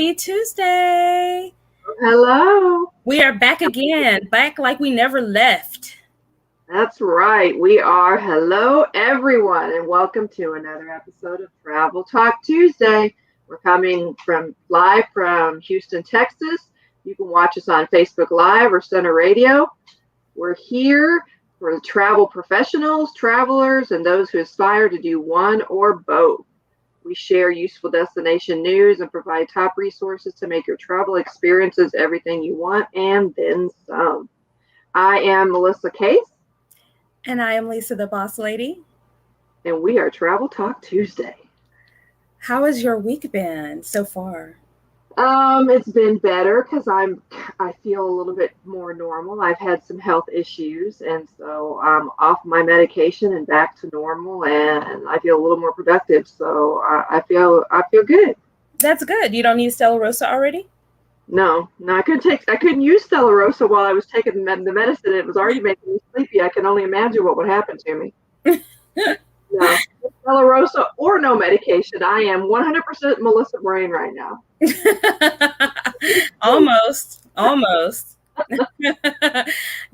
Happy Tuesday. Hello. We are back again, back like we never left. That's right. We are. Hello, everyone, and welcome to another episode of Travel Talk Tuesday. We're coming live from Houston, Texas. You can watch us on Facebook Live or Center Radio. We're here for travel professionals, travelers, and those who aspire to do one or both. We share useful destination news and provide top resources to make your travel experiences everything you want and then some. I am Melissa Case. And I am Lisa, the Boss Lady. And we are Travel Talk Tuesday. How has your week been so far? It's been better because I feel a little bit more normal. I've had some health issues, and so I'm off my medication and back to normal, and I feel a little more productive. So I feel good. That's good. You don't need Stella Rosa already? No, I couldn't use Stella Rosa while I was taking the medicine. It was already making me sleepy. I can only imagine what would happen to me. No, Stella Rosa or no medication. I am 100% Melissa Brain right now. Almost.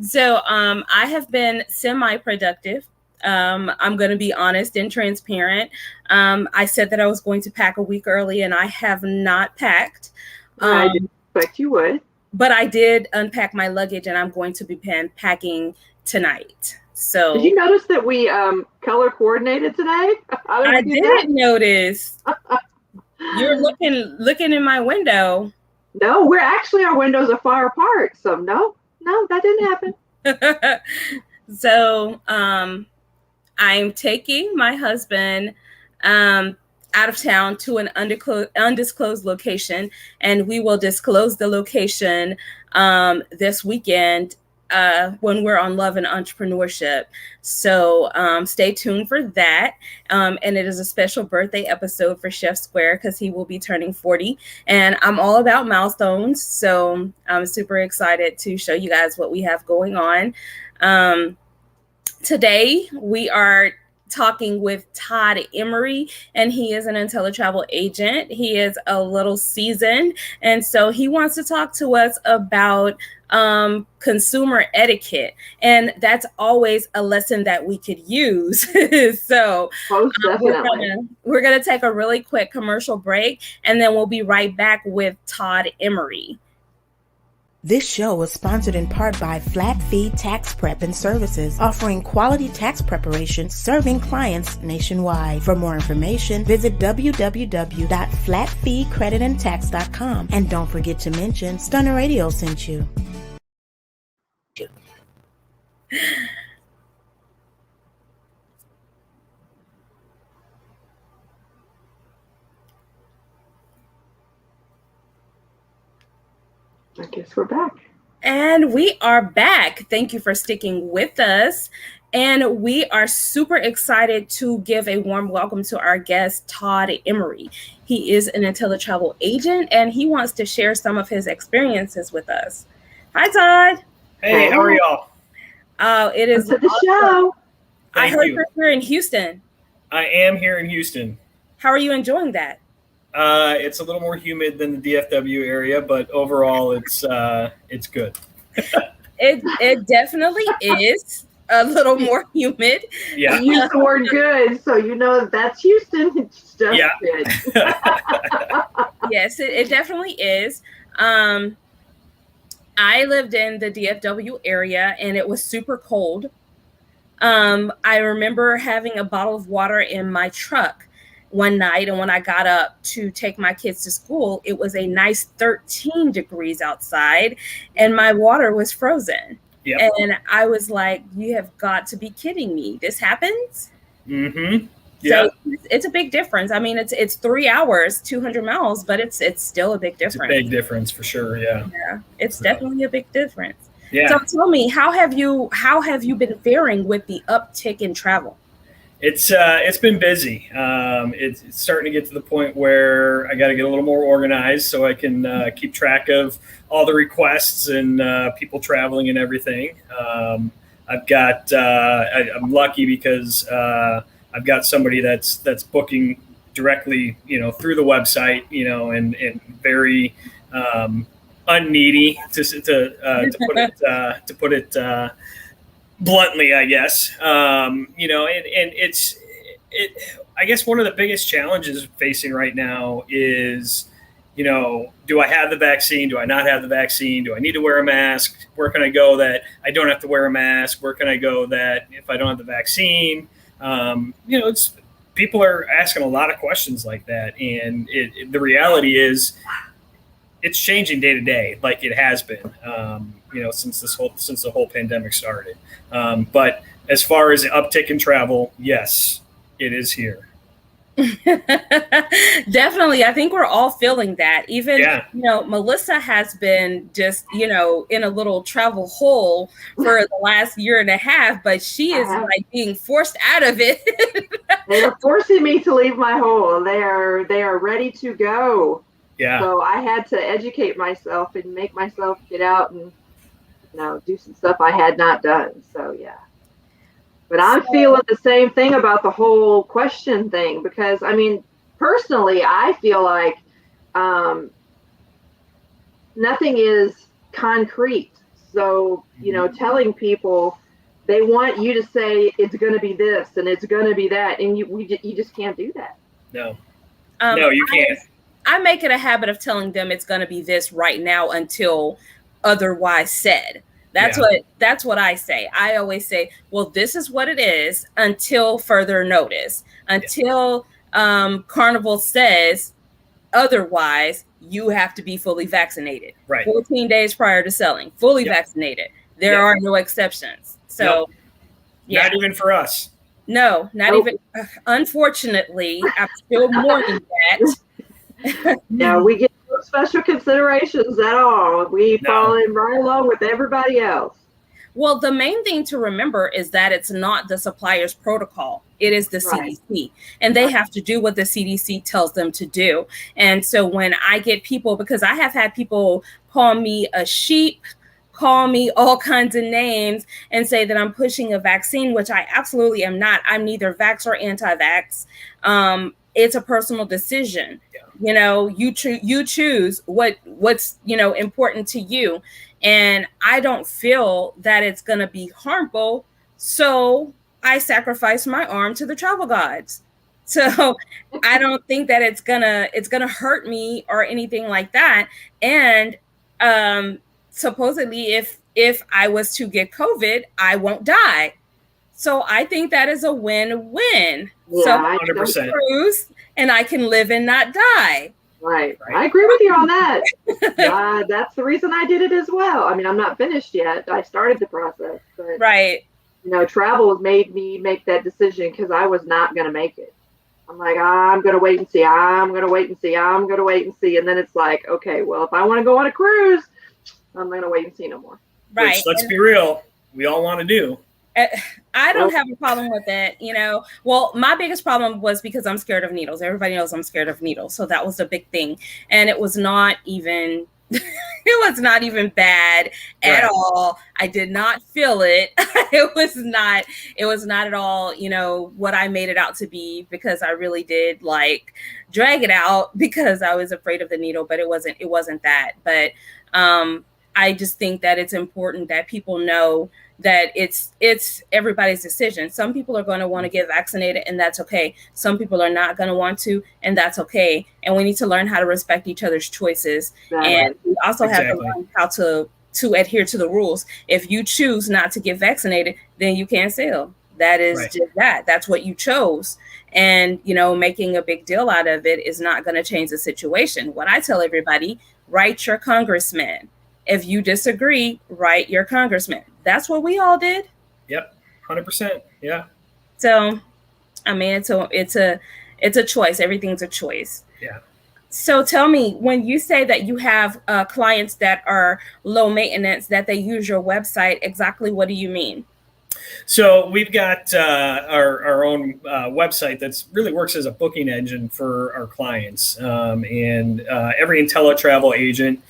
So I have been semi-productive. I'm going to be honest and transparent. I said that I was going to pack a week early, and I have not packed. I didn't expect you would. But I did unpack my luggage, and I'm going to be packing tonight. So did you notice that we color coordinated today? I didn't notice. You're looking in my window. No, our windows are far apart. So no, that didn't happen. So I'm taking my husband out of town to an undisclosed location, and we will disclose the location this weekend when we're on Love and Entrepreneurship. So stay tuned for that. And it is a special birthday episode for Chef Square because he will be turning 40. And I'm all about milestones. So I'm super excited to show you guys what we have going on. Today, we are talking with Todd Emery, and he is an IntelliTravel agent. He is a little seasoned, and so he wants to talk to us about consumer etiquette, and that's always a lesson that we could use. So we're gonna take a really quick commercial break, and then we'll be right back with Todd Emery. This show is sponsored in part by Flat Fee Tax Prep and Services, offering quality tax preparation serving clients nationwide. For more information, visit www.flatfeecreditandtax.com. And don't forget to mention Stunner Radio sent you. I guess we're back. And we are back. Thank you for sticking with us. And we are super excited to give a warm welcome to our guest, Todd Emery. He is an IntelliTravel agent, and he wants to share some of his experiences with us. Hi, Todd. Hey, how are y'all? It is the show. I heard you're here in Houston. I am here in Houston. How are you enjoying that? It's a little more humid than the DFW area, but overall, it's good. It definitely is a little more humid. Yeah, you use the word "good," so you know that's Houston. It's just good. Yes, it definitely is. I lived in the DFW area, and it was super cold. I remember having a bottle of water in my truck one night, and when I got up to take my kids to school, it was a nice 13 degrees outside, and my water was frozen. Yep. And I was like, you have got to be kidding me. This happens? Mm-hmm. Yeah. So it's a big difference. I mean, it's 3 hours, 200 miles, but it's still a big difference. It's a big difference for sure. Yeah. Yeah. It's definitely a big difference. Yeah. So tell me, how have you been faring with the uptick in travel? It's been busy. It's starting to get to the point where I got to get a little more organized so I can keep track of all the requests and people traveling and everything. I'm lucky because I've got somebody that's booking directly, through the website, and very unneedy to put it bluntly, I guess. And I guess one of the biggest challenges facing right now is, do I have the vaccine? Do I not have the vaccine? Do I need to wear a mask? Where can I go that I don't have to wear a mask? Where can I go that if I don't have the vaccine? People are asking a lot of questions like that. And the reality is it's changing day to day, like it has been, since the whole pandemic started. But as far as the uptick in travel, yes, it is here. Definitely. I think we're all feeling that. Even, Melissa has been just, in a little travel hole for the last year and a half, but she is like being forced out of it. They are forcing me to leave my hole. They are ready to go. Yeah. So I had to educate myself and make myself get out and, do some stuff I had not done. So, yeah. But I'm feeling the same thing about the whole question thing because, personally, I feel like nothing is concrete. So, telling people they want you to say it's going to be this and it's going to be that, and you just can't do that. No, you can't. I make it a habit of telling them it's going to be this right now until otherwise said. That's what I say. I always say, well, this is what it is until further notice, until Carnival says otherwise, you have to be fully vaccinated. Right. 14 days prior to selling, fully vaccinated. There are no exceptions. So, not even for us. No, not even. Unfortunately, I'm still mourning that. Yeah, we get no special considerations at all. We fall in right along with everybody else. Well, the main thing to remember is that it's not the supplier's protocol. It is the CDC, and they have to do what the CDC tells them to do. And so when I get people, because I have had people call me a sheep, call me all kinds of names and say that I'm pushing a vaccine, which I absolutely am not. I'm neither vax or anti-vax. It's a personal decision. You choose what's important to you, and I don't feel that it's going to be harmful, so I sacrifice my arm to the travel gods. So I don't think that it's gonna hurt me or anything like that. And supposedly, if I was to get COVID, I won't die. So I think that is a win-win. Yeah, so 100%. Cruise, and I can live and not die. Right. I agree with you on that. That's the reason I did it as well. I'm not finished yet. I started the process, but travel made me make that decision because I was not going to make it. I'm like, I'm going to wait and see. I'm going to wait and see. I'm going to wait and see. And then it's like, okay, well, if I want to go on a cruise, I'm going to wait and see no more. Right. Which, let's be real, we all want to do. I don't have a problem with that, Well, my biggest problem was because I'm scared of needles. Everybody knows I'm scared of needles. So that was the big thing. And it was not even bad at all. I did not feel it. It was not at all, what I made it out to be, because I really did drag it out because I was afraid of the needle, but it wasn't that. But I just think that it's important that people know that it's everybody's decision. Some people are going to want to get vaccinated, and that's okay. Some people are not going to want to, and that's okay. And we need to learn how to respect each other's choices. And we also have to learn how to adhere to the rules. If you choose not to get vaccinated, then you can't sail. That is just that. That's what you chose. And, making a big deal out of it is not going to change the situation. What I tell everybody, write your congressman. If you disagree, write your congressman. That's what we all did. Yep, 100%. Yeah. So, it's a choice. Everything's a choice. Yeah. So tell me, when you say that you have clients that are low maintenance, that they use your website, exactly what do you mean? So we've got our own website that's really works as a booking engine for our clients, and every IntelliTravel agent.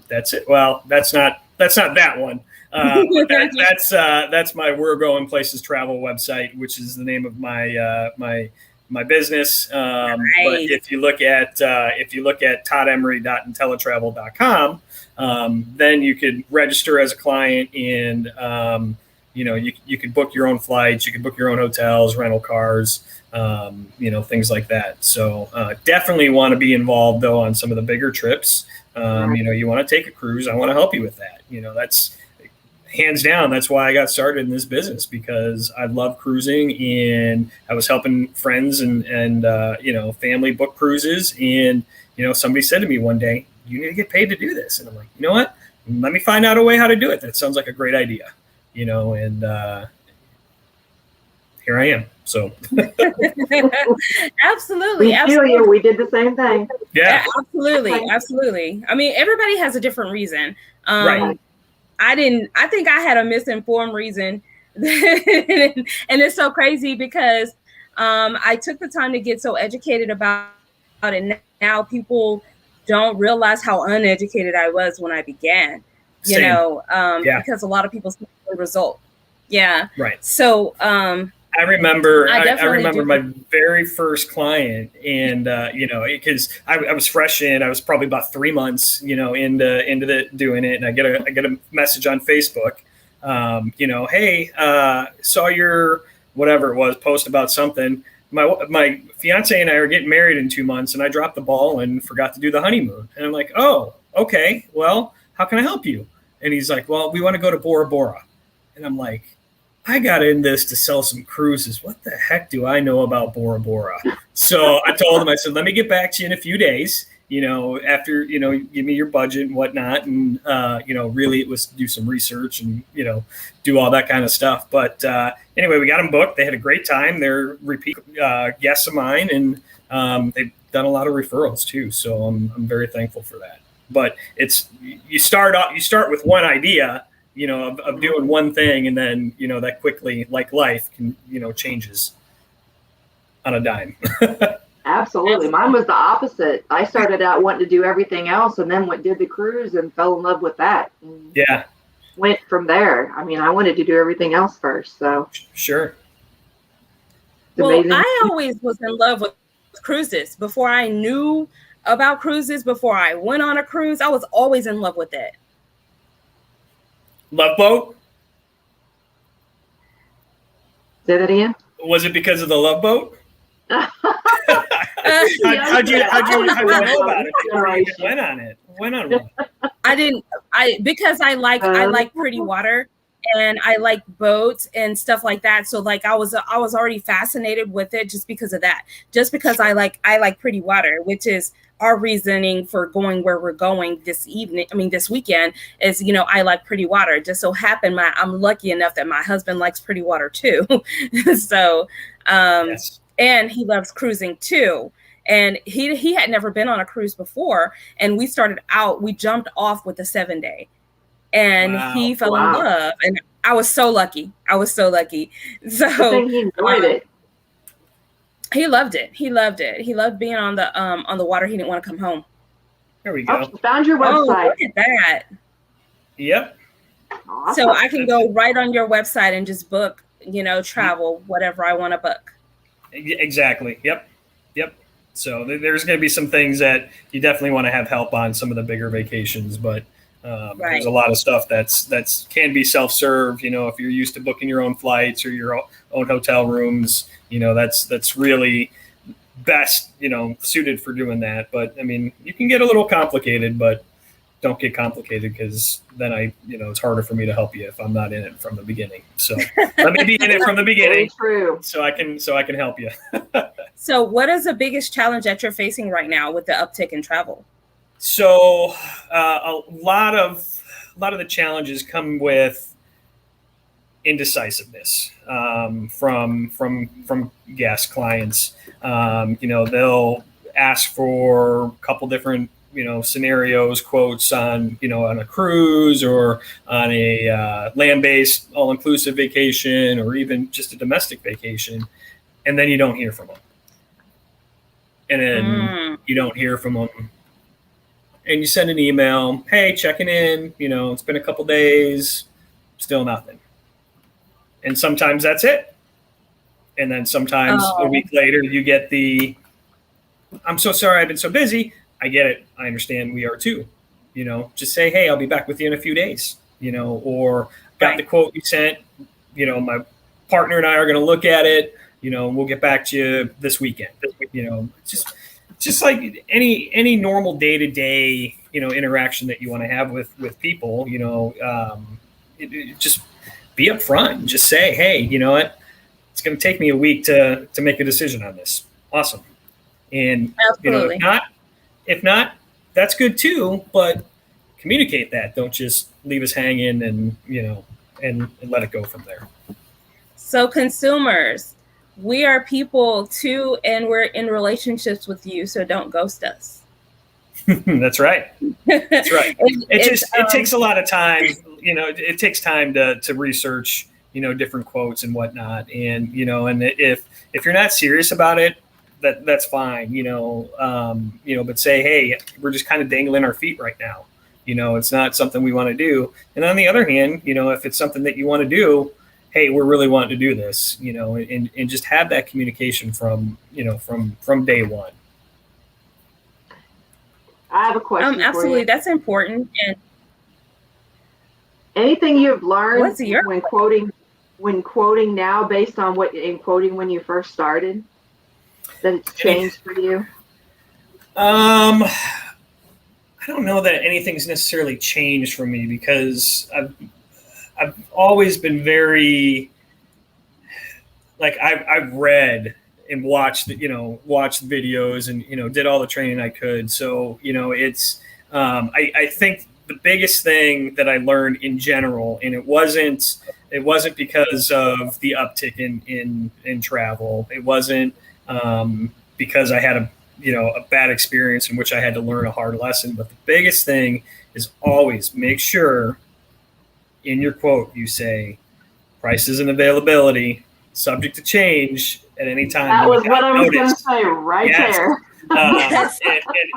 That's it. Well, that's not that one. That's my We're Going Places Travel website, which is the name of my my business. But if you look at toddemery.intellitravel.com, then you could register as a client, and you could book your own flights, you could book your own hotels, rental cars, things like that. So definitely want to be involved though on some of the bigger trips. You want to take a cruise, I want to help you with that. That's hands down, that's why I got started in this business, because I love cruising, and I was helping friends and family book cruises. And, somebody said to me one day, you need to get paid to do this. And I'm like, you know what? Let me find out a way how to do it. That sounds like a great idea, and here I am. So absolutely. We did the same thing. Yeah, absolutely. I mean, everybody has a different reason. Right. I think I had a misinformed reason. And it's so crazy because I took the time to get so educated about it. Now people don't realize how uneducated I was when I began, because a lot of people see the result. Yeah. Right. So I remember my very first client, and because I was fresh in, I was probably about 3 months, into doing it, and I get a message on Facebook, hey, saw your whatever it was post about something. My fiance and I are getting married in 2 months, and I dropped the ball and forgot to do the honeymoon. And I'm like, oh, okay, well, how can I help you? And he's like, well, we want to go to Bora Bora. And I'm like, I got in this to sell some cruises. What the heck do I know about Bora Bora? So I told him, I said, let me get back to you in a few days, after, give me your budget and whatnot. And, really it was do some research and, do all that kind of stuff. But anyway, we got them booked. They had a great time. They're repeat guests of mine, and they've done a lot of referrals too. So I'm very thankful for that. But you start with one idea, of doing one thing, and then, that quickly, like life, can, changes on a dime. Absolutely. Mine was the opposite. I started out wanting to do everything else, and then did the cruise and fell in love with that. Yeah. Went from there. I mean, I wanted to do everything else first. So sure. Well, amazing. I always was in love with cruises. Before I knew about cruises, before I went on a cruise, I was always in love with it. Love Boat? Say that again? Was it because of the Love Boat? How'd you know about it before you went on it? Went on one? Because I like pretty water, and I like boats and stuff like that. So like I was already fascinated with it just because of that. Just because I like pretty water, which is our reasoning for going where we're going this weekend is, I like pretty water. It just so happened I'm lucky enough that my husband likes pretty water too. So, yes. And he loves cruising too. And he had never been on a cruise before. And we jumped off with a 7-day, and wow. He fell in love. And I was so lucky. So he enjoyed it. He loved it. He loved being on the water. He didn't want to come home. There we go. Found your website. Oh, look at that. Yep. Awesome. So I can go right on your website and just book, travel, whatever I want to book. Exactly. Yep. So there's going to be some things that you definitely want to have help on, some of the bigger vacations, but right. There's a lot of stuff that's can be self-serve. If you're used to booking your own flights or your own hotel rooms, that's really best, suited for doing that. But I mean, you can get a little complicated, but don't get complicated, because then it's harder for me to help you if I'm not in it from the beginning. So let me be in it from the beginning, true. so I can help you. So what is the biggest challenge that you're facing right now with the uptick in travel? So a lot of the challenges come with indecisiveness from guest clients. They'll ask for a couple different scenarios, quotes on on a cruise or on a land-based all-inclusive vacation, or even just a domestic vacation, and then you don't hear from them, and then you don't hear from them. And you send an email, hey, checking in, it's been a couple days, still nothing. And sometimes that's it. And then sometimes a week later you get the, I'm so sorry, I've been so busy. I get it. I understand, we are too. Just say, hey, I'll be back with you in a few days, or got the quote you sent, my partner and I are going to look at it, we'll get back to you this weekend. Just like any normal day-to-day, interaction that you want to have with people, just be upfront. Just say, hey, you know what? It's going to take me a week to make a decision on this. Awesome. And, Absolutely. if not, that's good too, but communicate that. Don't just leave us hanging and let it go from there. So consumers, we are people too, and we're in relationships with you. So don't ghost us. That's right. That's right. It takes a lot of time. It takes time to research, different quotes and whatnot. And, and if you're not serious about it, that's fine, but say, hey, we're just kind of dangling our feet right now. It's not something we want to do. And on the other hand, if it's something that you want to do, hey, we're really wanting to do this, and just have that communication from day one. I have a question. Absolutely. That's important. And anything you've learned when quoting now based on quoting when you first started, that it's changed for you? I don't know that anything's necessarily changed for me, because I've always been very, like, I've read and watched videos and, did all the training I could. So, it's, I think the biggest thing that I learned in general, and it wasn't because of the uptick in travel. It wasn't, because I had a bad experience in which I had to learn a hard lesson. But the biggest thing is always make sure in your quote you say prices and availability subject to change at any time. That was what I was going to say right there.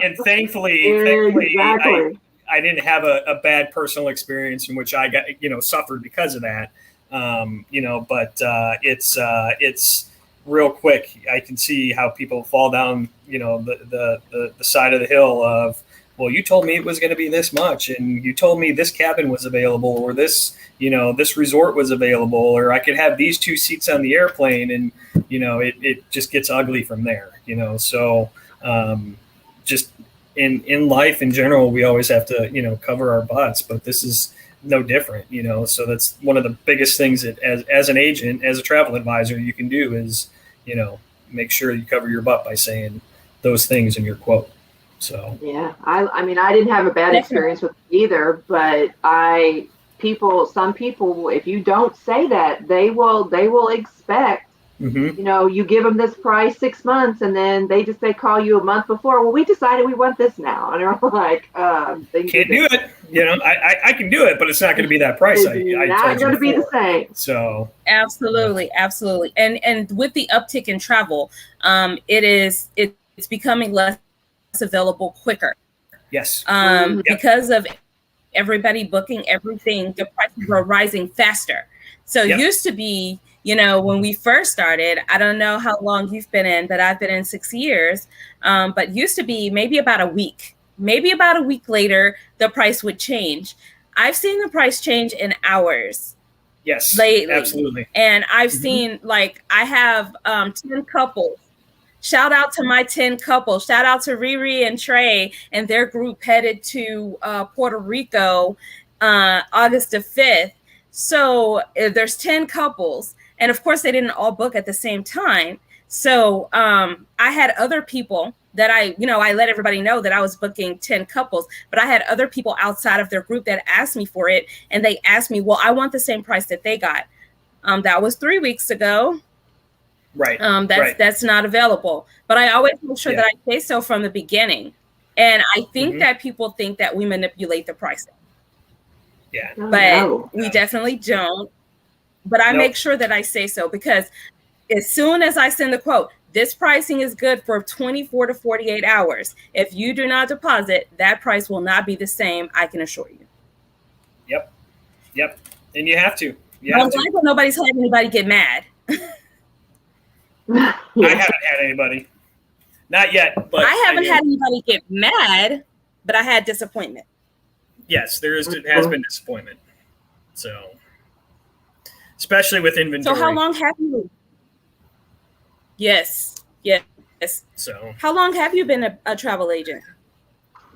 And thankfully, exactly. I didn't have a bad personal experience in which I got, suffered because of that. But it's real quick. I can see how people fall down, the side of the hill of, well, you told me it was going to be this much, and you told me this cabin was available, or this, this resort was available, or I could have these 2 seats on the airplane, and, it just gets ugly from there, So just in life in general, we always have to, cover our butts, but this is no different, So that's one of the biggest things that as an agent, as a travel advisor, you can do is, make sure you cover your butt by saying those things in your quote. So yeah, I mean, I didn't have a bad experience with it either, but some people, if you don't say that, they will expect, you give them this price 6 months, and then they call you a month before. Well, we decided we want this now, and they're like, can't do it. I can do it, but it's not going to be that price. It's not going to be the same. So absolutely, and with the uptick in travel, it's becoming less available quicker. Yes. Because of everybody booking everything, the prices are rising faster. So it used to be, when we first started, I don't know how long you've been in, but I've been in 6 years. But used to be maybe about a week later, the price would change. I've seen the price change in hours. Yes, lately. Absolutely. And I've seen, I have 10 couples. Shout out to my 10 couples. Shout out to Riri and Trey and their group headed to Puerto Rico August the 5th. So there's 10 couples. And of course, they didn't all book at the same time. So I had other people that I let everybody know that I was booking 10 couples. But I had other people outside of their group that asked me for it. And they asked me, well, I want the same price that they got. That was 3 weeks ago. Right. That's not available. But I always make sure that I say so from the beginning. And I think that people think that we manipulate the pricing. Yeah. But we definitely don't. But I make sure that I say so, because as soon as I send the quote, this pricing is good for 24 to 48 hours. If you do not deposit, that price will not be the same, I can assure you. Yep. And you have to. I'm glad that nobody's had anybody get mad. I haven't had anybody. Not yet, but I haven't had anybody get mad, but I had disappointment. Yes, has been disappointment. So, especially with inventory. So how long have you? Yes. So how long have you been a travel agent?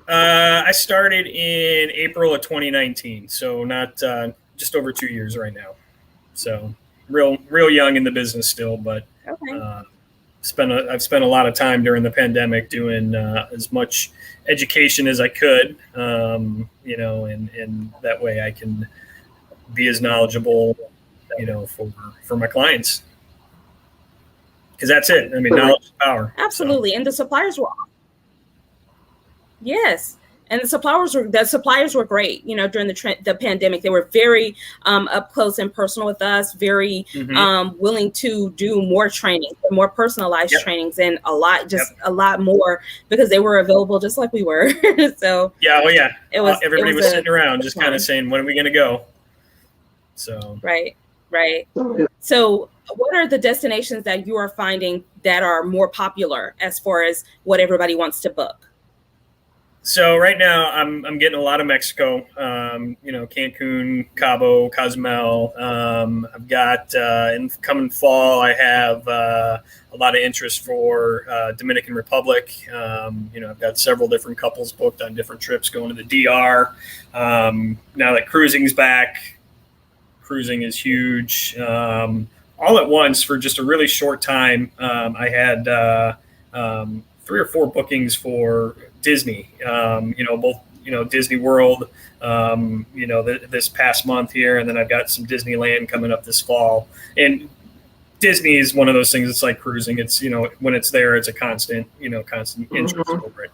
I started in April of 2019, so not just over 2 years right now. So real young in the business still, but okay. I've spent a lot of time during the pandemic doing as much education as I could, and that way I can be as knowledgeable, for my clients. Because that's it. I mean, knowledge is power. Absolutely. So. And the suppliers were yes. And the suppliers were great, during the pandemic. They were very up close and personal with us, very willing to do more training, more personalized trainings, and a lot more because they were available just like we were. So everybody was sitting around just kind of saying, when are we going to go? So right. So what are the destinations that you are finding that are more popular as far as what everybody wants to book? So right now I'm getting a lot of Mexico, Cancun, Cabo, Cozumel. I've got in coming fall, I have a lot of interest for Dominican Republic. I've got several different couples booked on different trips going to the DR. Now that cruising's back, cruising is huge. All at once for just a really short time, I had 3 or 4 bookings for Disney, both, Disney World, this past month here. And then I've got some Disneyland coming up this fall. And Disney is one of those things. It's like cruising. It's, when it's there, it's a constant interest over it.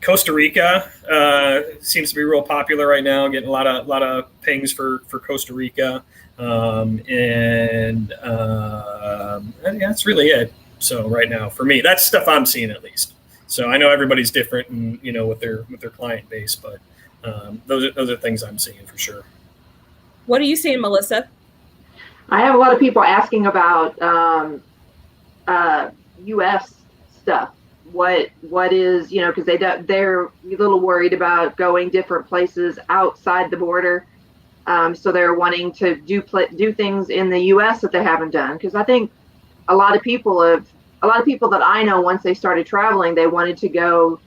Costa Rica seems to be real popular right now. Getting a lot of pings for Costa Rica. That's really it. So right now for me, that's stuff I'm seeing at least. So I know everybody's different and, with their client base, but those are things I'm seeing for sure. What are you seeing, Melissa? I have a lot of people asking about U.S. stuff. What is, because they're a little worried about going different places outside the border. So they're wanting to do things in the U.S. that they haven't done. Because I think a lot of people that I know, once they started traveling, they wanted to go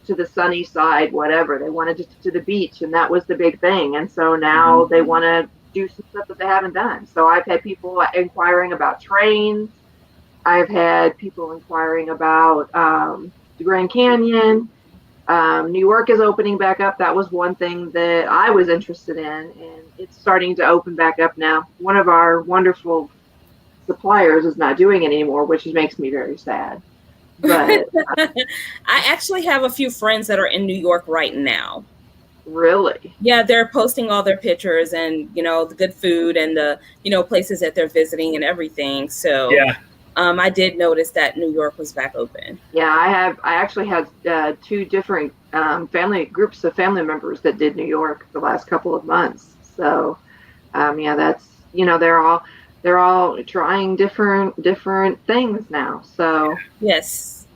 to the sunny side, whatever. They wanted to the beach, and that was the big thing. And so now they want to do some stuff that they haven't done. So I've had people inquiring about trains. I've had people inquiring about the Grand Canyon. New York is opening back up. That was one thing that I was interested in, and it's starting to open back up now. One of our wonderful suppliers is not doing it anymore, which makes me very sad. But I actually have a few friends that are in New York right now. Really? Yeah, they're posting all their pictures and, the good food and the, places that they're visiting and everything. So yeah. I did notice that New York was back open. Yeah, I actually had 2 different groups of family members that did New York the last couple of months. So, that's, they're all trying different things now. So yes.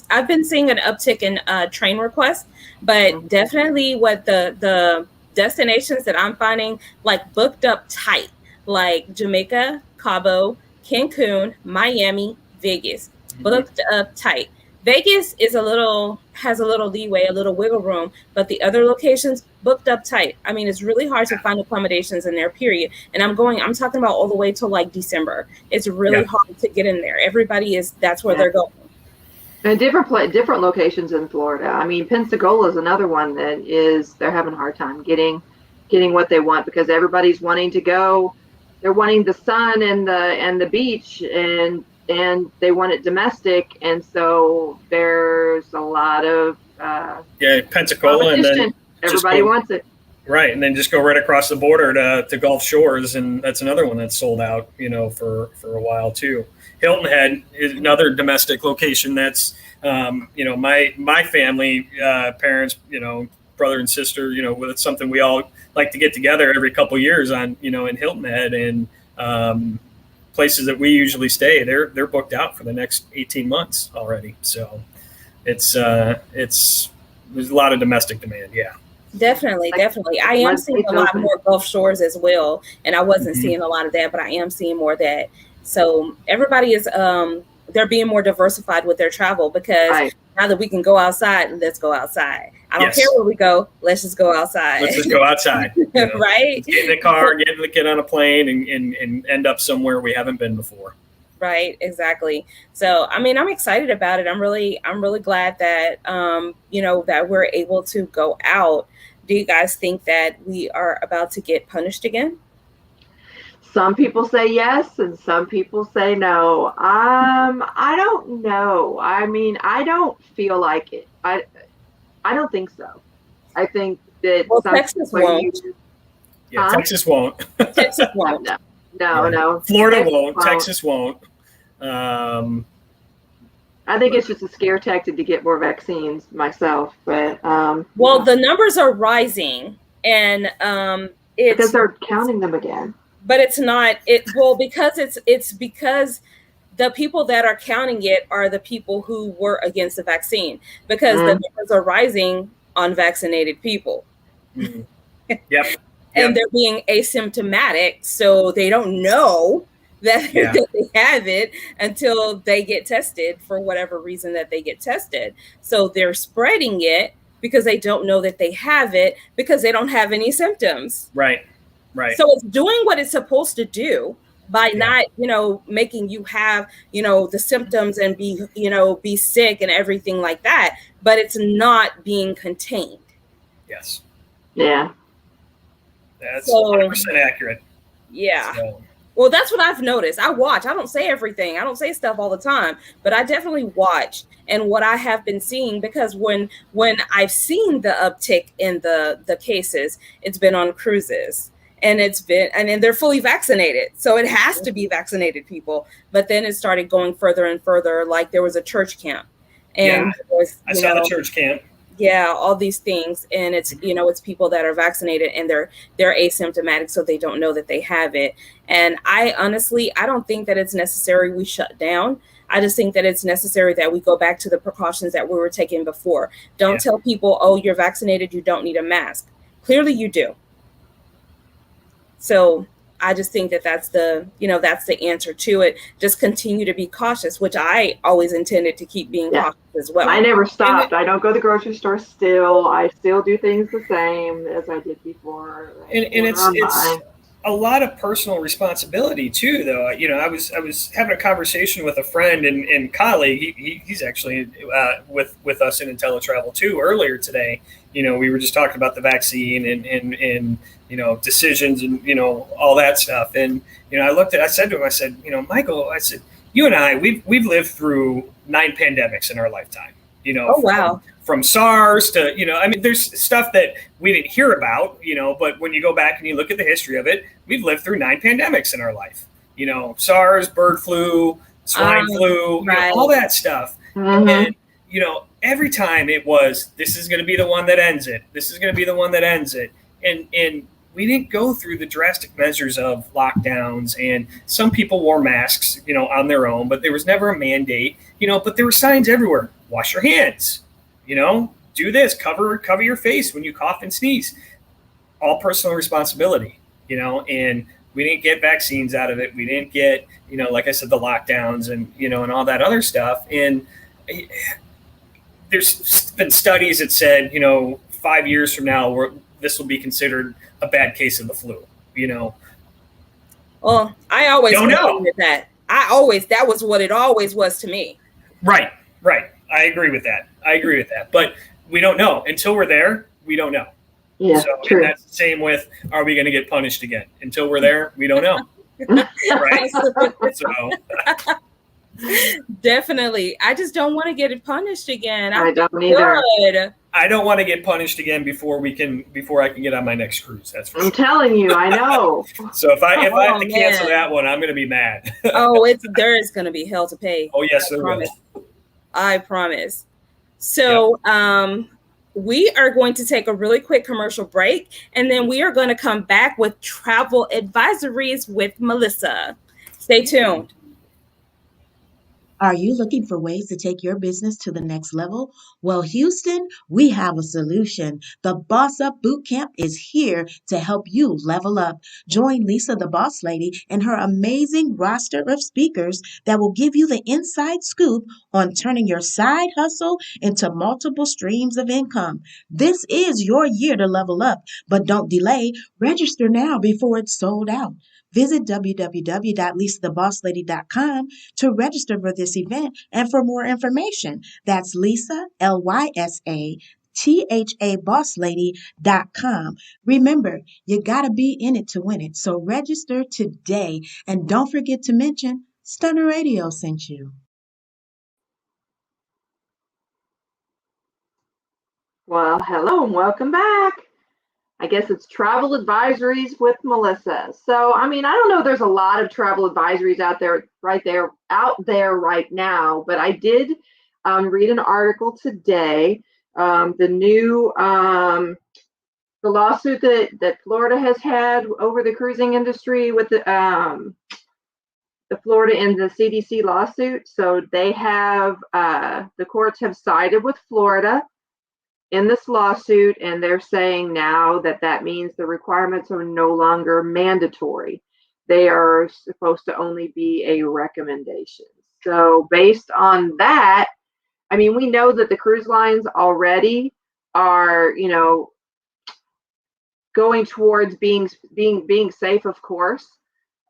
I've been seeing an uptick in train requests, but definitely what the destinations that I'm finding like booked up tight, like Jamaica, Cabo, Cancun, Miami, Vegas, booked up tight. Vegas has a little leeway, a little wiggle room, but the other locations booked up tight. I mean, it's really hard to find accommodations in there, period. And I'm talking about all the way till like December. It's really hard to get in there. That's where they're going. And different locations in Florida. I mean, Pensacola is another one that they're having a hard time getting what they want because everybody's wanting to go. They're wanting the sun and the beach and they want it domestic, and so there's a lot of Pensacola, and then everybody wants it. Right, and then just go right across the border to Gulf Shores, and that's another one that's sold out, for a while too. Hilton Head is another domestic location that's, my family, parents, brother and sister, it's something we all like to get together every couple of years on, in Hilton Head, and Places that we usually stay, they're booked out for the next 18 months already. So there's a lot of domestic demand. Yeah. Definitely. I am seeing a lot more Gulf Shores as well. And I wasn't seeing a lot of that, but I am seeing more of that. So everybody is, they're being more diversified with their travel, because now that we can go outside, let's go outside. I don't care where we go. Let's just go outside. Let's just go outside. You know? Right. Get in the car, get on a plane and end up somewhere we haven't been before. Right. Exactly. So, I mean, I'm excited about it. I'm really glad that, that we're able to go out. Do you guys think that we are about to get punished again? Some people say yes, and some people say no. I don't know. I mean, I don't feel like it. I don't think so. I think that Texas won't. Texas won't. Texas won't. No. Florida won't. Texas won't. I think it's just a scare tactic to get more vaccines myself, but well, the numbers are rising, and it's because they're counting them again. But it's not because it's because the people that are counting it are the people who were against the vaccine, because the numbers are rising on vaccinated people. Mm-hmm. Yep. And they're being asymptomatic, so they don't know that they have it until they get tested for whatever reason that they get tested. So they're spreading it because they don't know that they have it, because they don't have any symptoms. Right. So it's doing what it's supposed to do by not, making you have, the symptoms and be sick and everything like that. But it's not being contained. Yes. Yeah. That's 100% accurate. Yeah. So. Well, that's what I've noticed. I watch. I don't say everything. I don't say stuff all the time, but I definitely watch. And what I have been seeing, because when I've seen the uptick in the cases, it's been on cruises. And and they're fully vaccinated. So it has to be vaccinated people. But then it started going further and further. Like there was a church camp. And I saw the church camp. Yeah, all these things. And it's, it's people that are vaccinated and they're asymptomatic, so they don't know that they have it. And I don't think that it's necessary we shut down. I just think that it's necessary that we go back to the precautions that we were taking before. Don't tell people, oh, you're vaccinated, you don't need a mask. Clearly you do. So I just think that that's the answer to it. Just continue to be cautious, which I always intended to keep being cautious as well. I never stopped. I don't go to the grocery store still. I still do things the same as I did before. And it's a lot of personal responsibility too, though. I was having a conversation with a friend and colleague. He's actually with us in IntelliTravel too earlier today. We were just talking about the vaccine and decisions and all that stuff. And I said to him, I said, Michael, I said, you and I, we've lived through 9 pandemics in our lifetime. Oh, wow. From SARS to, there's stuff that we didn't hear about, but when you go back and you look at the history of it, we've lived through 9 pandemics in our life. SARS, bird flu, swine flu, all that stuff. Mm-hmm. And, every time it was, this is going to be the one that ends it. This is going to be the one that ends it. And we didn't go through the drastic measures of lockdowns, and some people wore masks, on their own, but there was never a mandate, but there were signs everywhere. Wash your hands, do this, cover your face when you cough and sneeze. All personal responsibility, and we didn't get vaccines out of it. We didn't get, like I said, the lockdowns and, and all that other stuff. And there's been studies that said, 5 years from now, this will be considered a bad case of the flu, Well, I always don't know with that. That was what it always was to me. Right. I agree with that. But we don't know until we're there. We don't know. Yeah, so true. That's the same with, are we going to get punished again? Until we're there, we don't know. Right. So. Definitely. I just don't want to get punished again. I don't either. I don't want to get punished again before I can get on my next cruise. That's for sure. I'm telling you, I know. So if I have to cancel that one, I'm going to be mad. There is going to be hell to pay. Oh yes, there will. I promise. So, we are going to take a really quick commercial break, and then we are going to come back with travel advisories with Melissa. Stay tuned. Are you looking for ways to take your business to the next level? Well, Houston, we have a solution. The Boss Up Bootcamp is here to help you level up. Join Lisa, the Boss Lady, and her amazing roster of speakers that will give you the inside scoop on turning your side hustle into multiple streams of income. This is your year to level up, but don't delay. Register now before it's sold out. Visit www.lisathebosslady.com to register for this event and for more information. That's Lisa, LYSA, THA, Remember, you gotta be in it to win it. So register today, and don't forget to mention Stunner Radio sent you. Well, hello and welcome back. I guess it's travel advisories with Melissa. So, I mean, I don't know, there's a lot of travel advisories out there right now, but I did read an article today. The lawsuit that Florida has had over the cruising industry with the Florida and the CDC lawsuit. So they have, the courts have sided with Florida in this lawsuit, and they're saying now that means the requirements are no longer mandatory. They are supposed to only be a recommendation. So based on that, I mean, we know that the cruise lines already are, going towards being safe, of course,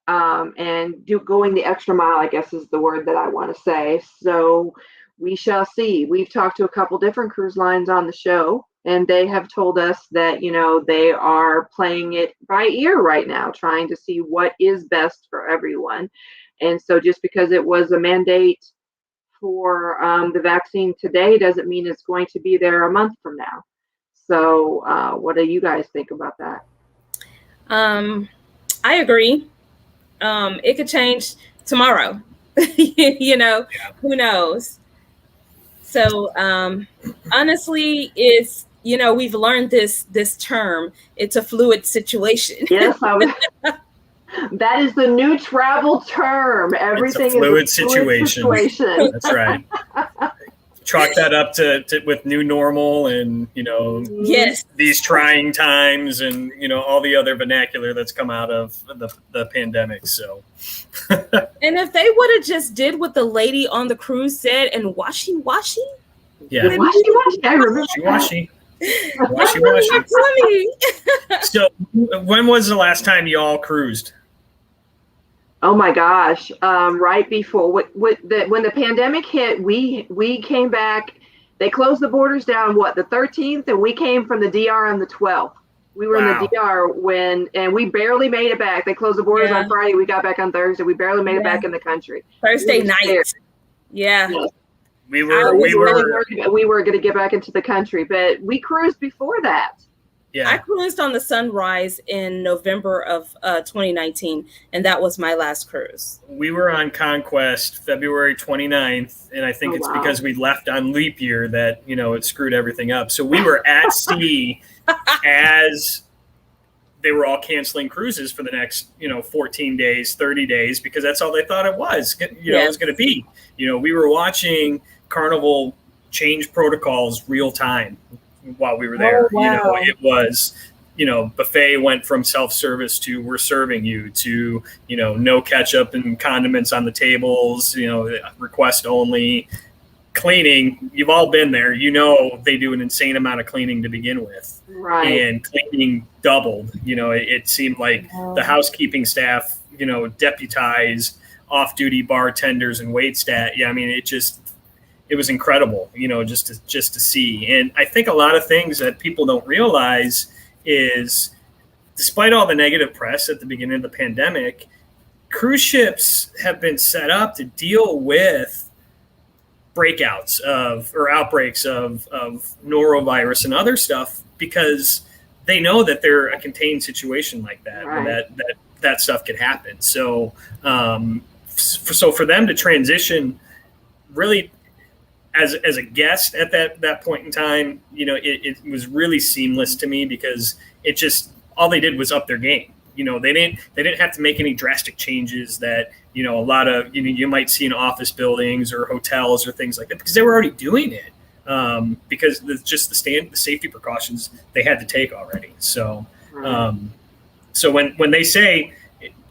and going the extra mile, I guess is the word that I want to say. So we shall see. We've talked to a couple different cruise lines on the show, and they have told us that, they are playing it by ear right now, trying to see what is best for everyone. And so just because it was a mandate for the vaccine today doesn't mean it's going to be there a month from now. So what do you guys think about that? I agree. It could change tomorrow. Who knows? So honestly, we've learned this term. It's a fluid situation. Yes, that is the new travel term. Everything it's a fluid is a fluid situation. That's right. Chalk that up to with new normal and, yes, these trying times and, all the other vernacular that's come out of the pandemic. So, and if they would have just did what the lady on the cruise said and washy, yeah, washy, I remember washy. So, when was the last time you all cruised? Oh my gosh! Right before when the pandemic hit, we came back. They closed the borders down the 13th, and we came from the DR on the 12th. We were in the DR and we barely made it back. They closed the borders on Friday. We got back on Thursday. We barely made it back in the country. Thursday night. Yeah. We were going to get back into the country, but we cruised before that. Yeah. I cruised on the Sunrise in November of 2019, and that was my last cruise. We were on Conquest February 29th, and I think because we left on leap year that, it screwed everything up. So we were at sea as they were all canceling cruises for the next, 14 days, 30 days, because that's all they thought it was, it was going to be. We were watching Carnival change protocols real time while we were there. It was, buffet went from self-service to we're serving you to, no ketchup and condiments on the tables, request only. Cleaning, you've all been there. They do an insane amount of cleaning to begin with. Right. And cleaning doubled. It seemed like the housekeeping staff, deputized off-duty bartenders and waitstaff. Yeah, I mean, it was incredible, just to see. And I think a lot of things that people don't realize is, despite all the negative press at the beginning of the pandemic, cruise ships have been set up to deal with breakouts or outbreaks of norovirus and other stuff, because they know that they're a contained situation like that, right, and that stuff could happen. So, so for them to transition, really, as a guest at that point in time, it was really seamless to me because it just, all they did was up their game. They didn't have to make any drastic changes that, a lot of, you might see in office buildings or hotels or things like that, because they were already doing it. Because it's just the safety precautions they had to take already. So, so when they say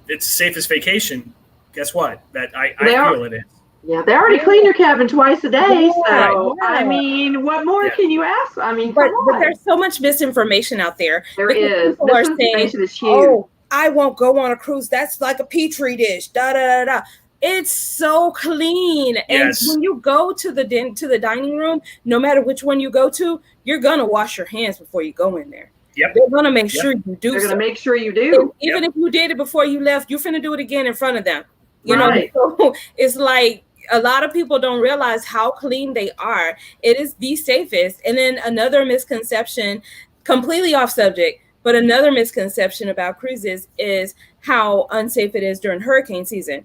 it's the safest vacation, guess what? That I feel it is. Yeah, they already clean your cabin twice a day. Yeah, So, yeah. I mean, what more can you ask? I mean, But come on. there's so much misinformation out there. There Because is. people are saying, Misinformation is huge. "Oh, I won't go on a cruise. That's like a petri dish." Da da da da. It's so clean, and Yes. when you go to the dining room, no matter which one you go to, you're gonna wash your hands before you go in there. Yep. They're gonna make sure you do. They're going to so. make sure you And do. even if you did it before you left, you're finna do it again in front of them. You Right. know, so it's like a lot of people don't realize how clean they are. It is the safest. And then another misconception, completely off subject, but another misconception about cruises is how unsafe it is during hurricane season.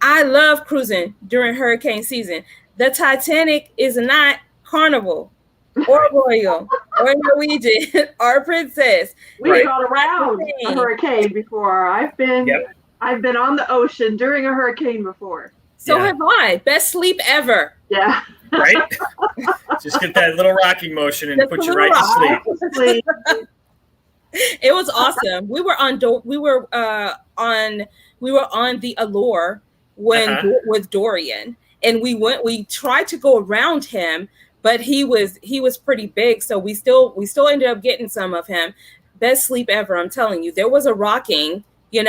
I love cruising during hurricane season. The Titanic is not Carnival or Royal or Norwegian or Princess. We've gone around a hurricane before. I've been on the ocean during a hurricane before. So Yeah. have I. Best sleep ever. Yeah. Right? Just get that little rocking motion and Just put a you little right to sleep. Please. It was awesome. We were on the Allure with Dorian, and we tried to go around him, but he was pretty big, so we still ended up getting some of him. Best sleep ever, I'm telling you. There was a rocking, and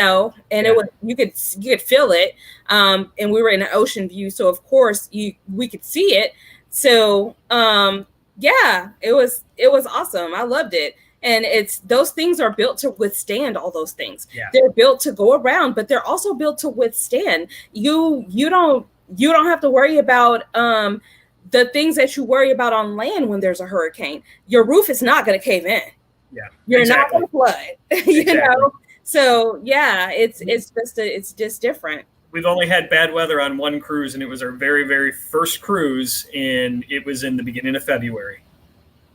it was you could feel it, and we were in an ocean view, so of course we could see it. So yeah, it was awesome. I loved it. And those things are built to withstand all those things. Yeah. They're built to go around, but they're also built to withstand. You don't have to worry about the things that you worry about on land when there's a hurricane. Your roof is not going to cave in. Yeah, You're exactly. not going to flood. you Exactly. know. So yeah, it's just different. We've only had bad weather on one cruise, and it was our very, very first cruise, and it was in the beginning of February.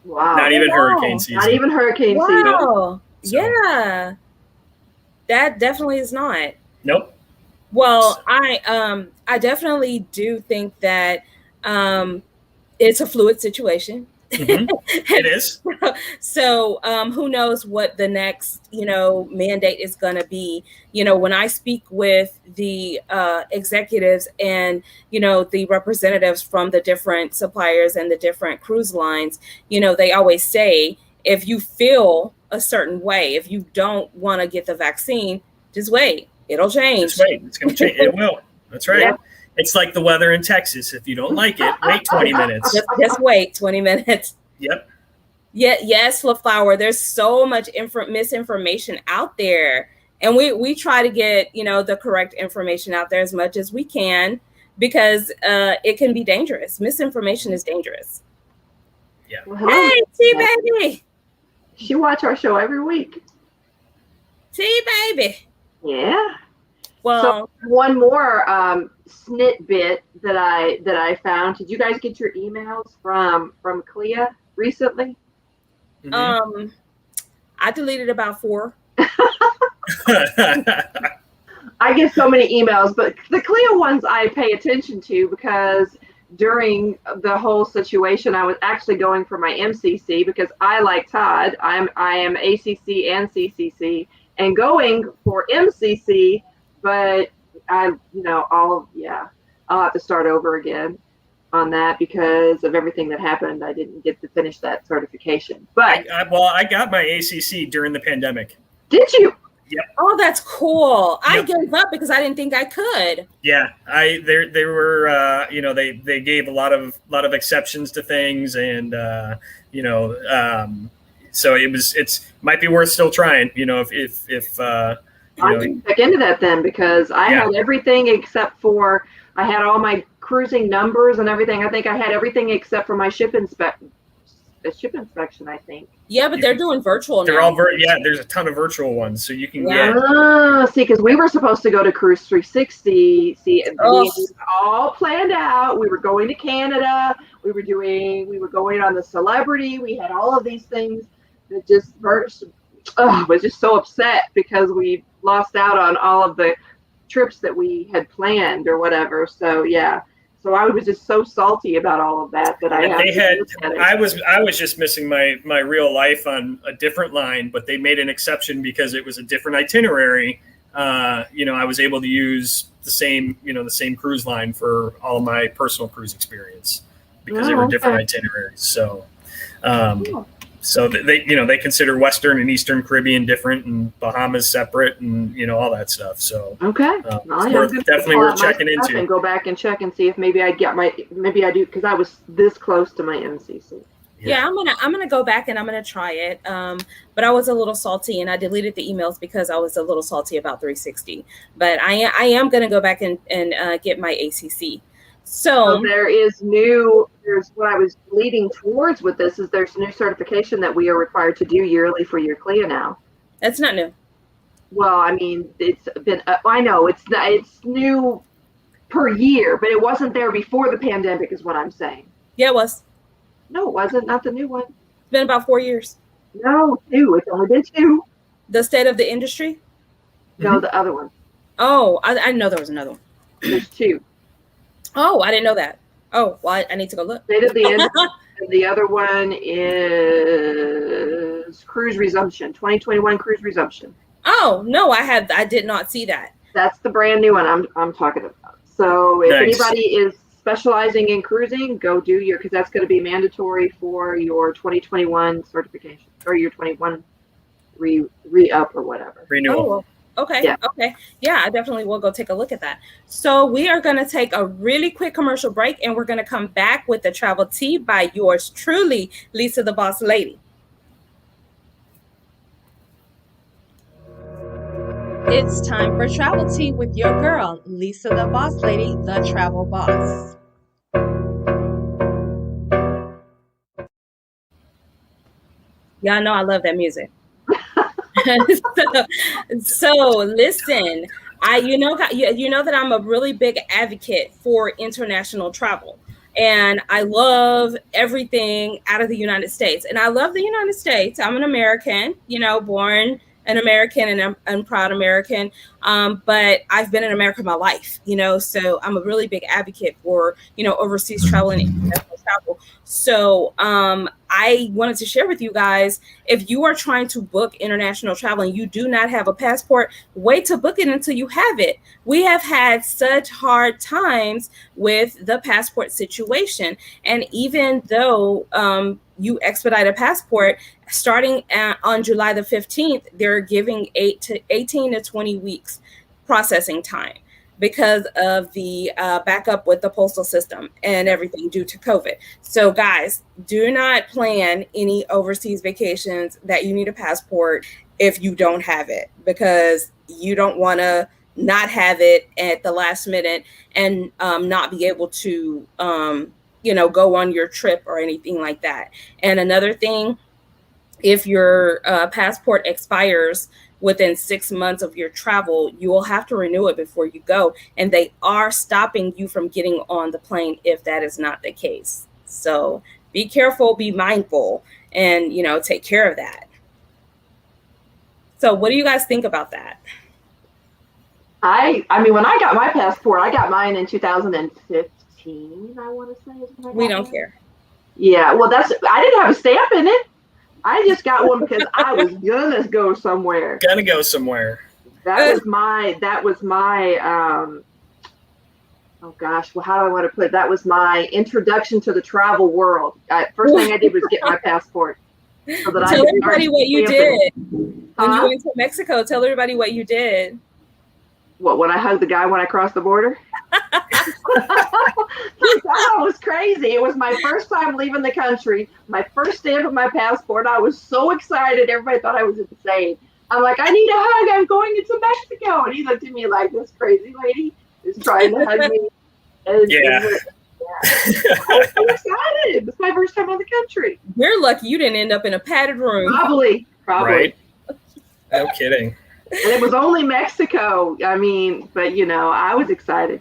Wow. Not even Wow. hurricane season. Not even hurricane season. Wow. So- Yeah. That definitely is not. Nope. Well, I definitely do think that it's a fluid situation. Mhm. It is. So who knows what the next mandate is going to be. When I speak with the executives and the representatives from the different suppliers and the different cruise lines, they always say, if you feel a certain way, if you don't want to get the vaccine, just wait, it'll change. Just wait. It's going to change. It will. That's right. Yeah. It's like the weather in Texas. If you don't like it, wait 20 minutes. Just wait 20 minutes. Yep. Yeah, yes, LaFlower. There's so much misinformation out there, and we try to get the correct information out there as much as we can, because it can be dangerous. Misinformation is dangerous. Well, hello. Hey, T baby, She watch our show every week. T baby. Yeah. Well, One more snitbit that I found. Did you guys get your emails from Clea recently? Mhm. I deleted about 4. I get so many emails, but the Clea ones I pay attention to because during the whole situation, I was actually going for my MCC because I, like Todd, I am ACC and CCC, and going for MCC, but I'll have to start over again on that because of everything that happened. I didn't get to finish that certification. But I got my ACC during the pandemic. did you? Oh, that's cool. I Yep. gave up because I didn't think I could. Yeah, they were they gave a lot of exceptions to things, and so it's might be worth still trying. If I can check into that then because I had everything except for I had all my cruising numbers and everything. I think I had everything except for my ship a ship inspection, I think. Yeah, but they're doing virtual They're now. all there's a ton of virtual ones, so you can Yeah. get. See, because we were supposed to go to Cruise 360. See, Oh. we all planned out. We were going to Canada. We were going on the Celebrity. We had all of these things that just was just so upset because we lost out on all of the trips that we had planned or whatever. So yeah. So I was just so salty about all of that I was just missing my real life on a different line, but they made an exception because it was a different itinerary. I was able to use the same cruise line for all of my personal cruise experience because they were different itineraries. So, so they consider Western and Eastern Caribbean different and Bahamas separate and all that stuff. So definitely worth checking into. And go back and check and see if maybe I do because I was this close to my MCC. Yeah, I'm gonna go back and I'm gonna try it. But I was a little salty and I deleted the emails because I was a little salty about 360. But I am gonna go back and get my ACC. So there's what I was leading towards with this is there's new certification that we are required to do yearly for your CLIA now. That's not new. Well, I mean, it's been, I know it's new per year, but it wasn't there before the pandemic is what I'm saying. Yeah, it was. No, it wasn't. Not the new one. It's been about 4 years. No, 2. It's only been 2. The state of the industry? No, the other one. Oh, I didn't know there was another one. There's 2. Oh, I didn't know that. Oh, well, I need to go look. State of the industry. And the other one is cruise resumption, 2021 cruise resumption. Oh, no, I did not see that. That's the brand new one I'm talking about. So if anybody is specializing in cruising, go do because that's going to be mandatory for your 2021 certification or your 21 re-up or whatever. Renewal. Oh, okay. Yeah. Okay. Yeah, I definitely will go take a look at that. So we are going to take a really quick commercial break and we're going to come back with the Travel Tea by yours truly, Lisa the Boss Lady. It's time for Travel Tea with your girl, Lisa the Boss Lady, the Travel Boss. Y'all know I love that music. So listen, you know that I'm a really big advocate for international travel. And I love everything out of the United States. And I love the United States. I'm an American, born an American and I'm proud American. But I've been in America my life, so I'm a really big advocate for, overseas travel and international travel. So I wanted to share with you guys, if you are trying to book international travel and you do not have a passport, wait to book it until you have it. We have had such hard times with the passport situation. And even though you expedite a passport, starting on July the 15th, they're giving 18 to 20 weeks processing time because of the backup with the postal system and everything due to COVID. So guys, do not plan any overseas vacations that you need a passport if you don't have it, because you don't want to not have it at the last minute and not be able to go on your trip or anything like that. And another thing, if your passport expires within 6 months of your travel, you will have to renew it before you go. And they are stopping you from getting on the plane if that is not the case. So be careful, be mindful, and, take care of that. So what do you guys think about that? I mean, when I got my passport, I got mine in 2015, I want to say. We don't care. Yeah, well, I didn't have a stamp in it. I just got one because I was gonna go somewhere. Gonna go somewhere. That was my oh gosh, well, how do I want to put it? That was my introduction to the travel world. First thing I did was get my passport. So that Tell everybody what you did when you went to Mexico. Tell everybody what you did. What, when I hugged the guy when I crossed the border? That was crazy. It was my first time leaving the country, my first stamp of my passport. I was so excited. Everybody thought I was insane. I'm like, I need a hug. I'm going into Mexico. And he looked at me like, this crazy lady is trying to hug me. And I was so excited. It's my first time on the country. You're lucky you didn't end up in a padded room. Probably. Right. No kidding. And it was only Mexico. I mean, but I was excited.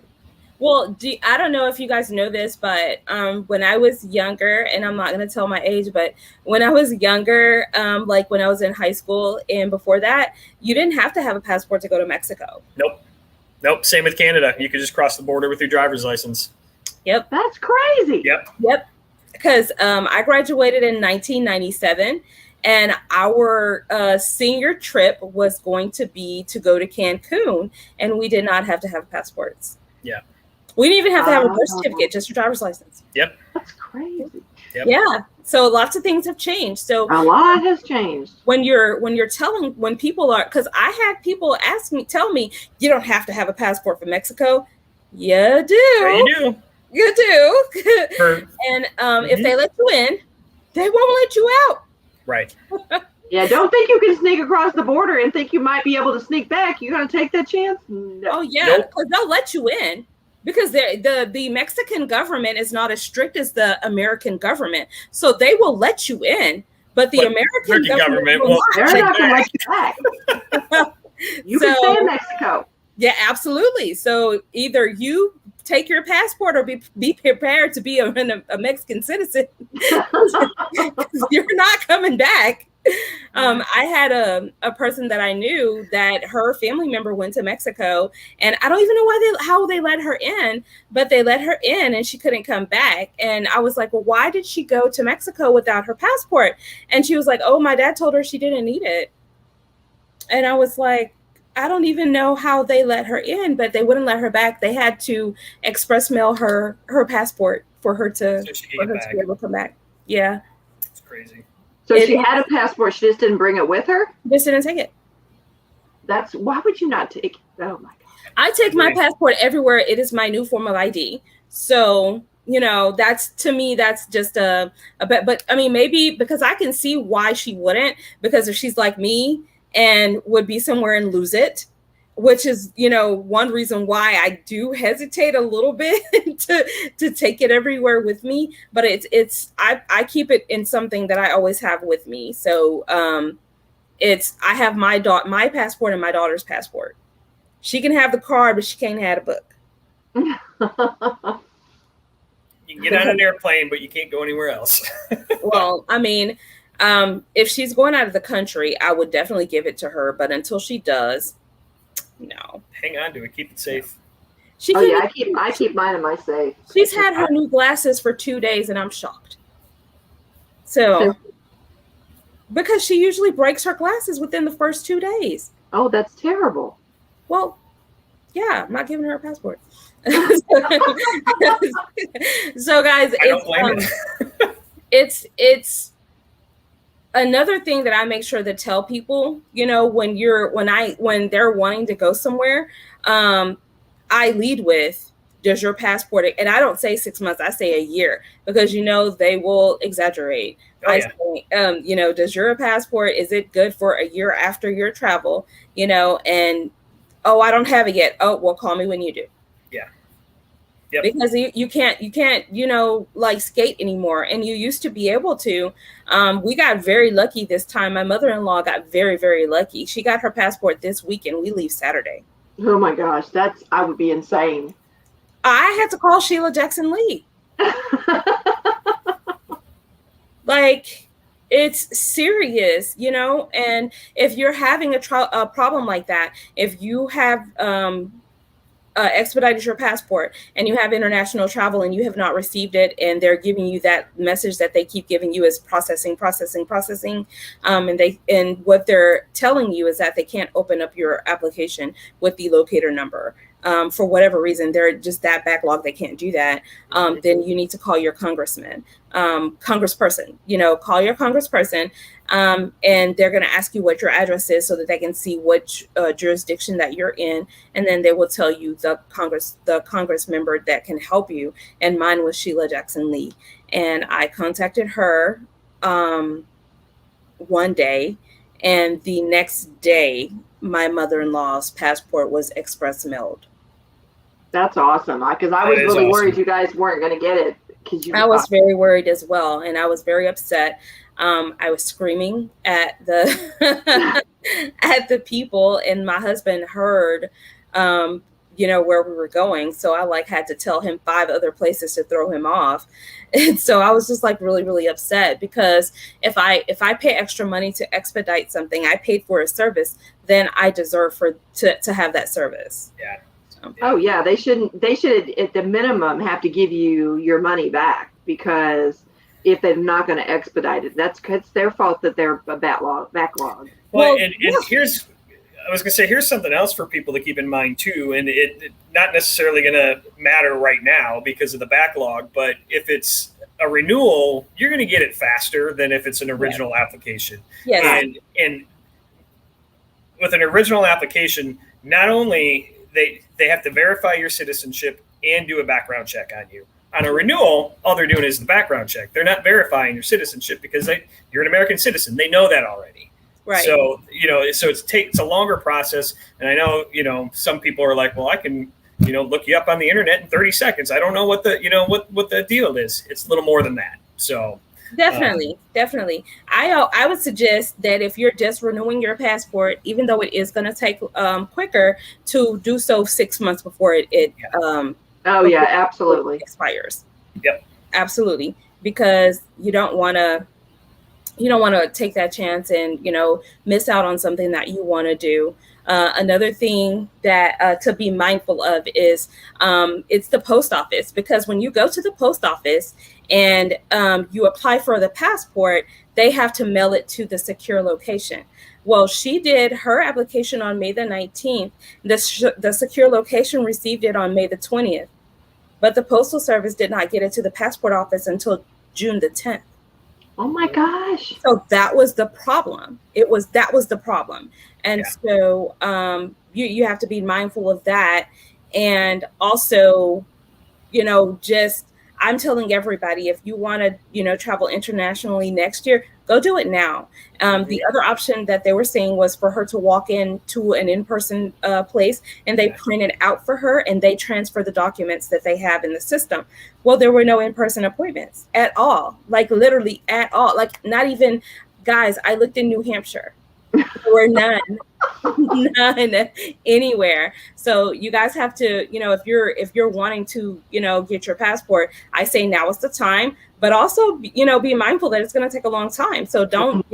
Well, I don't know if you guys know this, but when I was younger, and I'm not going to tell my age, but when I was younger, like when I was in high school and before that, you didn't have to have a passport to go to Mexico. Nope. Same with Canada. You could just cross the border with your driver's license. Yep. That's crazy. Yep. Because I graduated in 1997, and our senior trip was going to be to go to Cancun, and we did not have to have passports. Yeah. We didn't even have to have a birth certificate, just your driver's license. Yep. That's crazy. Yep. Yeah. So lots of things have changed. So a lot has changed. When people are, because I had people tell me, you don't have to have a passport for Mexico. You do. Yeah, you do. You do. And if they let you in, they won't let you out. Right. Yeah, don't think you can sneak across the border and think you might be able to sneak back. You gonna take that chance? No. Oh yeah, because they'll let you in. Because the Mexican government is not as strict as the American government. So they will let you in, but the American government will not. They're not going to let you back. You can stay in Mexico. Yeah, absolutely. So either you take your passport or be prepared to be a Mexican citizen. You're not coming back. I had a person that I knew that her family member went to Mexico, and I don't even know how they let her in, but they let her in and she couldn't come back. And I was like, well, why did she go to Mexico without her passport? And she was like, oh, my dad told her she didn't need it. And I was like, I don't even know how they let her in, but they wouldn't let her back. They had to express mail her passport for her to be able to come back. Yeah. It's crazy. So she had a passport, she just didn't bring it with her? Just didn't take it. Why would you not take it? Oh my God. I take my passport everywhere. It is my new form of ID. So, that's, to me, that's just a bit, but I mean, maybe because I can see why she wouldn't, because if she's like me and would be somewhere and lose it, which is, one reason why I do hesitate a little bit to take it everywhere with me. But I keep it in something that I always have with me. So I have my passport and my daughter's passport. She can have the card, but she can't have a book. You can get on an airplane, but you can't go anywhere else. Well, I mean, if she's going out of the country, I would definitely give it to her. But until she does, no. Hang on to it. Keep it safe. I keep mine in my safe. She's had her new glasses for 2 days, and I'm shocked. So, because she usually breaks her glasses within the first 2 days. Oh, that's terrible. Well, yeah, I'm not giving her a passport. So, guys, I don't blame it. It's another thing that I make sure to tell people, when they're wanting to go somewhere, I lead with, does your passport, and I don't say 6 months, I say a year, because, they will exaggerate. I say, does your passport, is it good for a year after your travel, and, oh, I don't have it yet. Oh, well, call me when you do. Yeah. Yep. Because you can't, like skate anymore. And you used to be able to. We got very lucky this time. My mother-in-law got very, very lucky. She got her passport this week and we leave Saturday. Oh my gosh, I would be insane. I had to call Sheila Jackson Lee. Like, it's serious, and if you're having a problem like that, if you have expedited your passport and you have international travel and you have not received it, and they're giving you that message that they keep giving you is processing, and what they're telling you is that they can't open up your application with the locator number. For whatever reason, they're just that backlog, they can't do that. Then you need to call your congressman, congressperson, call your congressperson, and they're going to ask you what your address is so that they can see which jurisdiction that you're in. And then they will tell you the Congress member that can help you. And mine was Sheila Jackson Lee. And I contacted her one day, and the next day, my mother-in-law's passport was express mailed. That's awesome. Because I That was is really awesome. worried you guys weren't going to get it. Because I was very worried as well, and I was very upset. I was screaming at the at the people, and my husband heard, where we were going. So I like had to tell him 5 other places to throw him off, and so I was just like really, really upset because if I pay extra money to expedite something, I paid for a service, then I deserve to have that service. Yeah. So. Oh yeah, they should at the minimum have to give you your money back, because if they're not going to expedite it, it's their fault that they're a backlog. Well, and here's, I was going to say, here's something else for people to keep in mind too, and it not necessarily going to matter right now because of the backlog, but if it's a renewal, you're going to get it faster than if it's an original application. Yes. And with an original application, not only they have to verify your citizenship and do a background check on you. On a renewal, all they're doing is the background check. They're not verifying your citizenship because you're an American citizen. They know that already. Right. So, it's a longer process. And I know, some people are like, well, I can, look you up on the internet in 30 seconds. I don't know what the deal is. It's a little more than that. So Definitely. I would suggest that if you're just renewing your passport, even though it is going to take quicker, to do so 6 months before it absolutely expires. Yep. Absolutely, because you don't want to take that chance and miss out on something that you want to do. Another thing that to be mindful of is it's the post office, because when you go to the post office and you apply for the passport, they have to mail it to the secure location. Well, she did her application on May the 19th. The secure location received it on May the 20th, but the Postal Service did not get it to the passport office until June the 10th. Oh my gosh. So that was the problem. That was the problem. And so you have to be mindful of that. And also, I'm telling everybody, if you want to, travel internationally next year, go do it now. The other option that they were saying was for her to walk into an in-person place and they print it out for her and they transfer the documents that they have in the system. Well, there were no in-person appointments at all, like literally at all. Like not even, guys, I looked in New Hampshire. There were none anywhere. So you guys have to, if you're wanting to, get your passport, I say now is the time, but also, be mindful that it's going to take a long time. So don't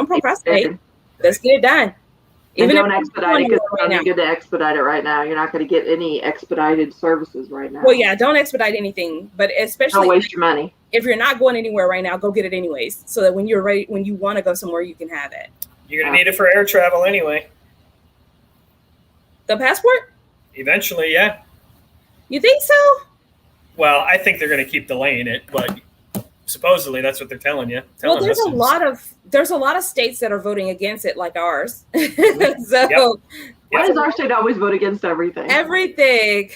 procrastinate. Let's get it done. Even don't expedite it, because it's not good to expedite it right now. You're not going to get any expedited services right now. Well, yeah, don't expedite anything, but especially don't waste your money. If you're not going anywhere right now, go get it anyways, so that when you're ready, when you want to go somewhere, you can have it. You're going to need it for air travel anyway. The passport? Eventually, yeah. You think so? Well, I think they're going to keep delaying it, but supposedly that's what they're telling you. Well, there's a lot of states that are voting against it, like ours. Why does our state always vote against everything? Everything.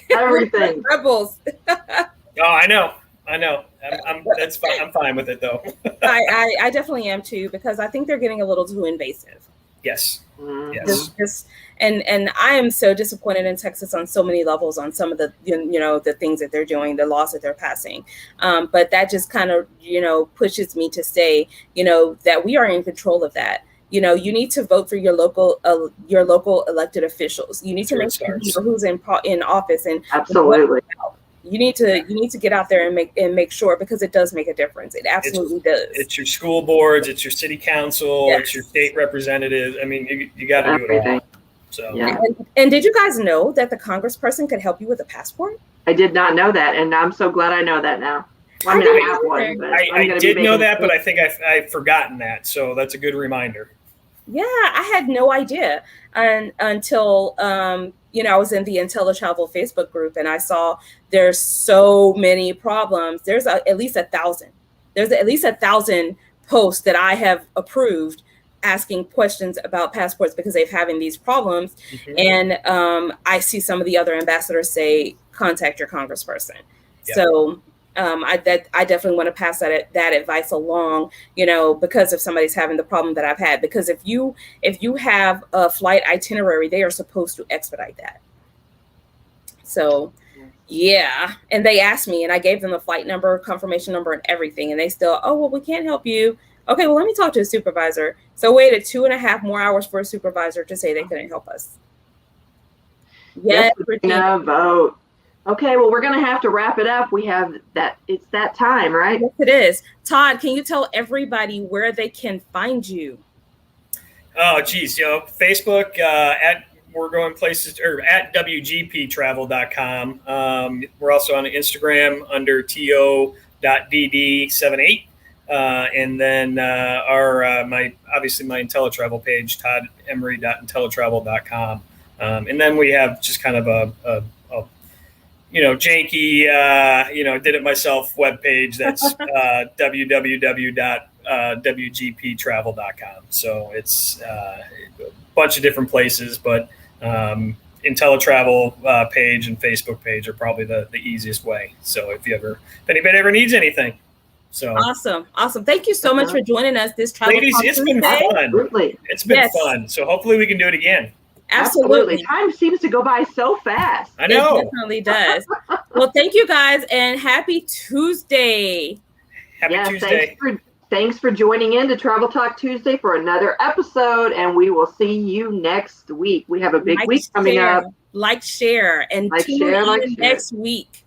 Rebels. Oh, I know. That's fine. I'm fine with it though. I definitely am too, because I think they're getting a little too invasive. Yes. Yes. And I am so disappointed in Texas on so many levels, on some of the the things that they're doing, the laws that they're passing. But that just kind of pushes me to say that we are in control of that. You need to vote for your local elected officials. You need to make sure who's in office, and absolutely. You need to get out there and make sure, because it does make a difference. It absolutely does. It's your school boards, it's your city council, it's your state representatives. I mean, you got to do it all. So yeah. And did you guys know that the congressperson could help you with a passport? I did not know that, and I'm so glad I know that now. Well, I have one, but I did know that, but I think I've forgotten that. So that's a good reminder. Yeah, I had no idea until I was in the IntelliTravel Facebook group, and I saw there's so many problems. There's at least 1,000. There's at least 1,000 posts that I have approved asking questions about passports because they're having these problems. Mm-hmm. And I see some of the other ambassadors say, contact your congressperson. Yep. So I definitely want to pass that advice along, because if somebody's having the problem that I've had, because if you have a flight itinerary, they are supposed to expedite that. So yeah, and they asked me, and I gave them the flight number, confirmation number, and everything, and they still, oh well, we can't help you. Okay, well, let me talk to a supervisor. So waited 2.5 more hours for a supervisor to say they couldn't help us. Yes, Regina. Vote. Okay, well, we're going to have to wrap it up. We have that. It's that time, right? Yes, it is. Todd, can you tell everybody where they can find you? Oh, geez, Facebook at We're Going Places, or at WGPtravel.com. We're also on Instagram under to.dd78. And then my IntelliTravel page, toddemery.intellitravel.com. And then we have just kind of a janky, did it myself webpage that's www.wgptravel.com. So it's a bunch of different places, but IntelliTravel page and Facebook page are probably the easiest way. So if anybody ever needs anything. So awesome. Thank you so much for joining us this travel. Ladies, it's been fun. Absolutely. It's been fun. So hopefully we can do it again. Absolutely. Time seems to go by so fast. I know. It definitely does. Well, thank you guys, and happy Tuesday. Happy Tuesday. Thanks for joining in to Travel Talk Tuesday for another episode, and we will see you next week. We have a big week coming up. Share, and tune in next week.